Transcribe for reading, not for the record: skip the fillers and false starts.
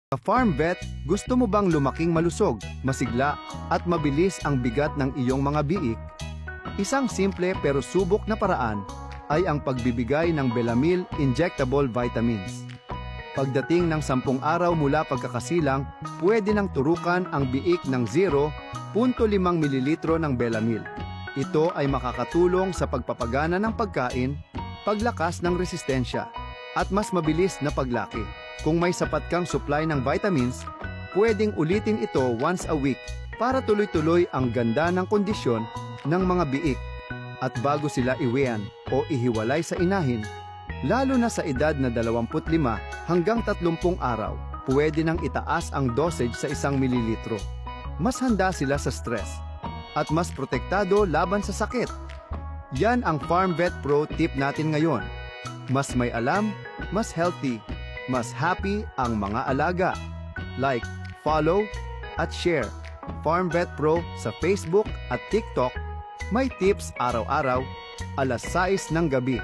Sa Farm Vet, gusto mo bang lumaking malusog, masigla, at mabilis ang bigat ng iyong mga biik? Isang simple pero subok na paraan ay ang pagbibigay ng Belamil Injectable Vitamins. Pagdating ng 10 araw mula pagkakasilang, pwede nang turukan ang biik ng 0.5 ml ng Belamil. Ito ay makakatulong sa pagpapagana ng pagkain, paglakas ng resistensya, at mas mabilis na paglaki. Kung may sapat kang supply ng vitamins, pwedeng ulitin ito once a week para tuloy-tuloy ang ganda ng kondisyon ng mga biik. At bago sila iwean o ihiwalay sa inahin, lalo na sa edad na 25 hanggang 30 araw, pwede nang itaas ang dosage sa 1 mililitro. Mas handa sila sa stress at mas protektado laban sa sakit. Yan ang Farm Vet Pro tip natin ngayon. Mas may alam, mas healthy, mas happy ang mga alaga. Like, follow, at share Farm Vet Pro sa Facebook at TikTok. May tips araw-araw, alas 6 ng gabi.